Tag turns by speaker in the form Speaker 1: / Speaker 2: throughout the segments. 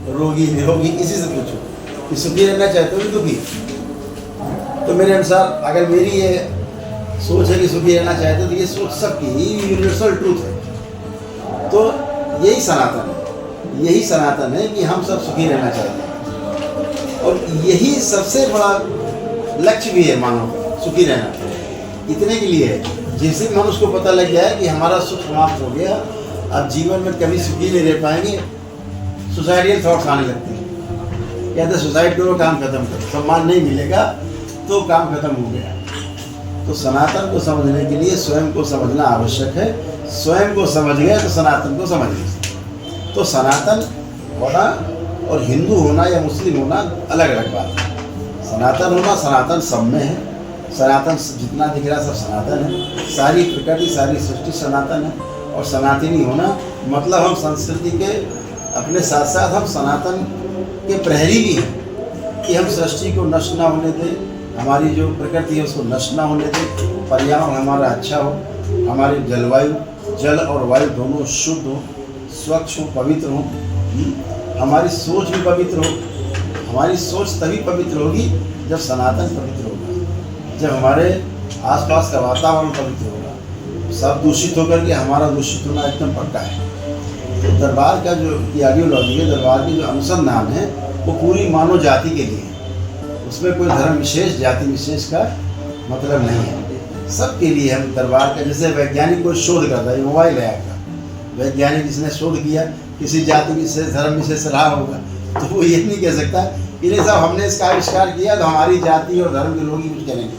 Speaker 1: रोगी निरोगी, किसी से पूछो कि सुखी रहना चाहते हो कि दुखी। तो मेरे अनुसार अगर मेरी ये सोच है कि सुखी रहना चाहते हो तो ये सोच सबकी यूनिवर्सल ट्रूथ है। तो यही सनातन है कि हम सब सुखी रहना चाहते हैं, और यही सबसे बड़ा लक्ष्य भी है मानव का, सुखी रहना। इतने के लिए है जिस दिन मनुष्य को पता लग जाए कि हमारा सुख समाप्त हो गया, अब जीवन में कभी सुखी नहीं रह पाएंगे, सुसाइडियल थॉट्स आने लगते हैं। कहते सुसाइड करो, काम खत्म करो, सम्मान नहीं मिलेगा तो काम खत्म हो गया। तो सनातन को समझने के लिए स्वयं को समझना आवश्यक है। स्वयं को समझ गए तो सनातन को समझ गए। तो सनातन होना और हिंदू होना या मुस्लिम होना अलग अलग बात है। सनातन होना, सनातन सब में है। सनातन जितना दिख रहा सब सनातन है। सारी प्रकृति, सारी सृष्टि सनातन है। और सनातनी होना मतलब हम संस्कृति के अपने साथ साथ हम सनातन के प्रहरी भी हैं कि हम सृष्टि को नष्ट ना होने दें, हमारी जो प्रकृति है उसको नष्ट ना होने दें, पर्यावरण हमारा अच्छा हो, हमारी जलवायु, जल और वायु दोनों शुद्ध हो, स्वच्छ हो, पवित्र हो, हमारी सोच भी पवित्र हो। हमारी सोच तभी पवित्र होगी जब सनातन पवित्र होगा, जब हमारे आसपास का वातावरण पवित्र होगा। सब दूषित होकर के हमारा दूषित होना एकदम पक्का है। तो दरबार का जो आइडियोलॉजी है, दरबार की जो अनुसंधान है, वो पूरी मानव जाति के लिए है। उसमें कोई धर्म विशेष, जाति विशेष का मतलब नहीं है। सबके लिए हम दरबार का, जैसे वैज्ञानिक कोई शोध करता है, मोबाइल है आपका, वैज्ञानिक जिसने शोध किया किसी जाति विशेष, धर्म विशेष रहा होगा, तो वो ये नहीं कह सकता कि नहीं साहब हमने इसका आविष्कार किया तो हमारी जाति और धर्म के लोग ही कुछ करेंगे,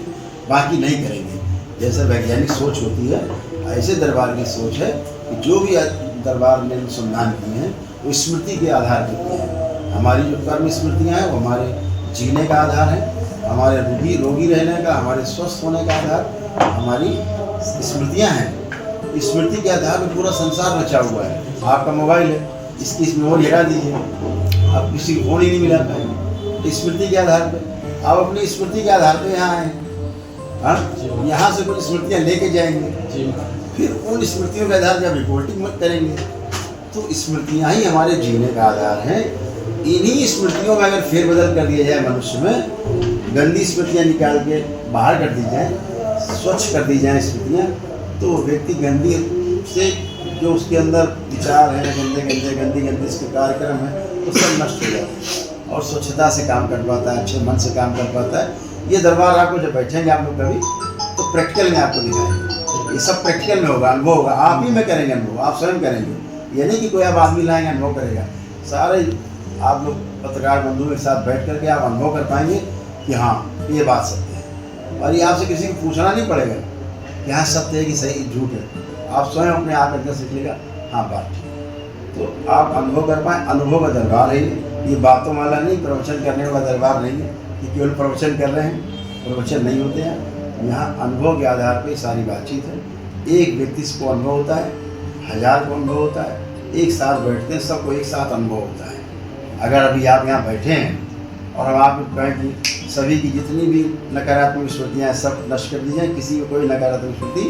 Speaker 1: बाकी नहीं करेंगे। जैसे वैज्ञानिक सोच होती है, ऐसे दरबार की सोच है कि जो भी दरबार ने अनुसंधान किए हैं वो स्मृति के आधार पर किए हैं। हमारी जो कर्म स्मृतियाँ हैं वो हमारे जीने का आधार है, हमारे रोगी रहने का, हमारे स्वस्थ होने का आधार हमारी स्मृतियाँ हैं। स्मृति के आधार पर पूरा संसार रचा हुआ है। आपका मोबाइल है, इसकी मेमोरी हटा दीजिए, आप किसी को फोन ही नहीं मिला पाएंगे। स्मृति के आधार पर आप अपनी स्मृति के आधार पर यहाँ आए, हाँ, यहाँ से कुछ स्मृतियाँ लेके जाएंगे, फिर उन स्मृतियों के आधार जब रिपोर्टिंग करेंगे तो स्मृतियाँ ही हमारे जीने का आधार हैं। इन्हीं स्मृतियों में अगर फेरबदल कर दिया जाए मनुष्य में, गंदी स्मृतियाँ निकाल के बाहर कर दी जाए, स्वच्छ कर दी जाए स्मृतियाँ, तो व्यक्ति गंदी से जो उसके अंदर विचार हैं, गंदी इसके कार्यक्रम है, वो सब नष्ट हो जाते हैं और स्वच्छता से काम कर पाता है, अच्छे मन से काम कर पाता है। ये दरबार आपको जब बैठेंगे आप लोग कभी, तो प्रैक्टिकल में आपको दिखाएंगे। ये सब प्रैक्टिकल में होगा, अनुभव होगा, आप ही में करेंगे अनुभव, आप स्वयं करेंगे। ये नहीं कि कोई आप आदमी लाएंगे अनुभव करेगा। सारे आप लोग पत्रकार बंधुओं के साथ बैठ करके आप अनुभव कर पाएंगे कि हाँ ये बात सत्य है। और ये आपसे किसी को पूछना नहीं पड़ेगा कि हाँ सत्य है कि सही झूठ है। आप स्वयं अपने आप अंदर सीखिएगा, हाँ बात ठीक है। तो आप अनुभव कर पाएँ। अनुभव का दरबार है ये बातों वाला नहीं, प्रवचन करने वाला दरबार नहीं है कि केवल प्रवचन कर रहे हैं, प्रवचन नहीं होते हैं। यहाँ अनुभव के आधार पर सारी बातचीत है। एक व्यक्ति को अनुभव होता है, 1000 को अनुभव होता है, एक साथ बैठते हैं, सबको एक साथ अनुभव होता है। अगर अभी आप यहाँ बैठे हैं और हम आपको कहें कि सभी की जितनी भी नकारात्मक स्मृतियाँ हैं सब नष्ट कर दी जाए, किसी को कोई नकारात्मक स्मृति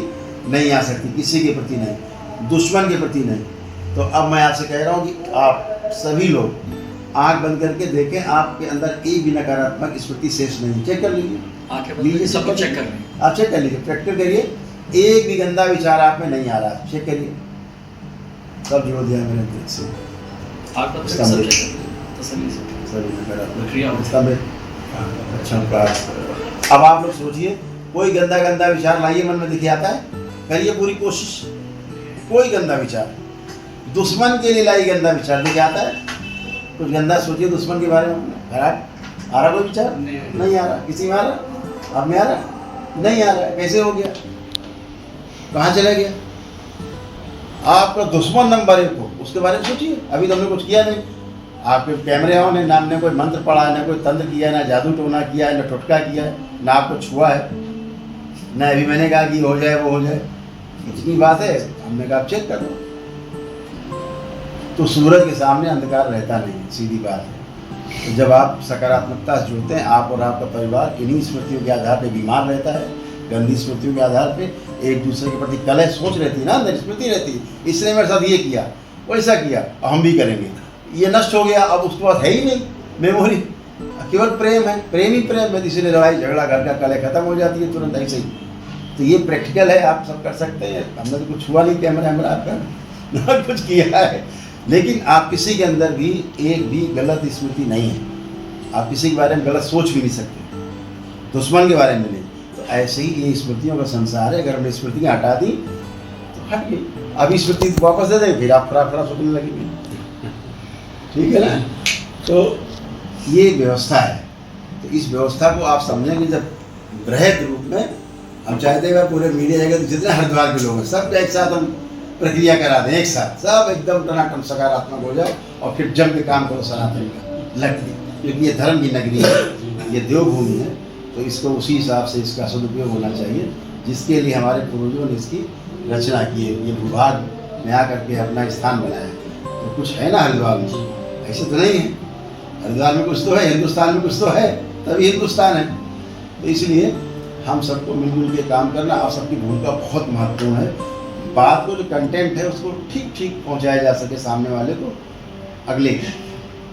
Speaker 1: नहीं आ सकती, किसी के प्रति नहीं, दुश्मन के प्रति नहीं। तो अब मैं आपसे कह रहा हूँ कि आप सभी लोग आँख बंद करके देखें, आपके अंदर एक भी नकारात्मक स्मृति शेष नहीं। चेक कर लीजिए, सब चेक कर लीजिए, आप चेक कर लीजिए, प्रैक्टिस करिए। एक भी गंदा विचार आप में नहीं आ रहा, चेक करिए, सब जोड़ दिया मेरे दिल से। अच्छा, अब आप लोग सोचिए, कोई गंदा विचार लाइए मन में, दिखे आता है, करिए पूरी कोशिश। कोई गंदा विचार दुश्मन के लिए लाई, गंदा विचार दिखे आता है? कुछ गंदा सोचिए दुश्मन के बारे में, आ रहा कोई विचार? नहीं आ रहा। किसी में आ रहा? आप में आ रहा? नहीं आ रहा। कैसे हो गया? कहाँ चला गया? आपका दुश्मन नंबर 1 हो, उसके बारे में सोचिए। अभी तो हमने कुछ किया नहीं, आपके कैमरे ऑन है, ना हमने कोई मंत्र पढ़ा है, ना कोई तंत्र किया है, ना जादू टोना किया है, ना टोटका किया है, ना आपको छुआ है, ना अभी मैंने कहा कि हो जाए वो हो जाए। इतनी बात है, हमने कहा चेक कर लो। तो सूरज के सामने अंधकार रहता नहीं, सीधी बात है। तो जब आप सकारात्मकता से जुड़ते हैं, आप और आपका परिवार इन्हीं स्मृतियों के आधार पर बीमार रहता है, गंदी स्मृतियों के आधार पे एक दूसरे के प्रति कलह सोच रहती है ना, अंदर स्मृति रहती है, इसने मेरे साथ ये किया, वैसा किया, हम भी करेंगे, ये नष्ट हो गया, अब उसके बाद है ही नहीं मेमोरी, केवल प्रेम है, प्रेम ही प्रेम है, इसलिए लड़ाई झगड़ा घर का कले खत्म हो जाती है तुरंत ऐसे ही। तो ये प्रैक्टिकल है, आप सब कर सकते हैं। हमने तो कुछ हुआ नहीं, कैमरा वैमरा आपका ना कुछ किया है, लेकिन आप किसी के अंदर भी एक भी गलत स्मृति नहीं है, आप किसी के बारे में गलत सोच भी नहीं सकते, दुश्मन के बारे में नहीं। तो ऐसे ही ये स्मृतियों का संसार है, अगर हमने स्मृतियाँ हटा दी तो हट गई। अभी स्मृति वापस दे देंगे, फिर आप खराब खराब सोचने लगेंगे, ठीक है ना। तो ये व्यवस्था है, तो इस व्यवस्था को आप समझेंगे जब बृहद रूप में। हम चाहते हैं पूरे मीडिया जगत तो जितने हरिद्वार के लोग हैं सब एक साथ हम प्रक्रिया करा दें, एक साथ सब एकदम टनाटन सकारात्मक हो जाए और फिर जम के काम करो सनातन का लगे, क्योंकि ये धर्म की नगरी है, ये देवभूमि है। तो इसको उसी हिसाब से इसका सदुपयोग होना चाहिए जिसके लिए हमारे पूर्वजों ने इसकी रचना की है, ये भूभाग में आकर के अपना स्थान बनाया। तो कुछ है ना हरिद्वार में, ऐसे तो नहीं है, हरिद्वार में कुछ तो है, हिंदुस्तान में कुछ तो है, तभी हिंदुस्तान है। तो इसलिए हम सबको मिलजुल के काम करना और सबकी भूमिका बहुत महत्वपूर्ण है। बात को जो कंटेंट है उसको ठीक ठीक पहुंचाया जा सके सामने वाले को, अगले की,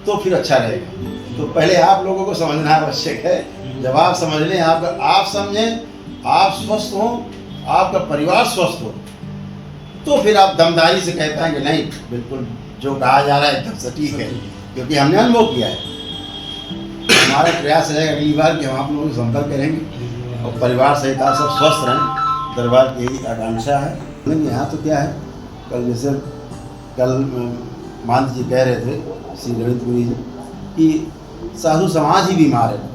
Speaker 1: तो फिर अच्छा रहेगा। तो पहले आप लोगों को समझना आवश्यक है। जब आप समझ लें, आप समझें, आप स्वस्थ हों, आपका परिवार स्वस्थ हो, तो फिर आप दमदारी से कह पाएंगे नहीं बिल्कुल जो कहा जा रहा है एकदम सटीक है, क्योंकि हमने अनुभव किया है। हमारा प्रयास रहेगा अगली बार कि हम आप लोगों से संपर्क करेंगे और परिवार सहित आप सब स्वस्थ रहें, दरबार की यही आकांक्षा है। लेकिन यहाँ तो क्या है, कल महंत जी कह रहे थे, श्री रविंद्रपुरी जी, कि साधु समाज ही बीमार है।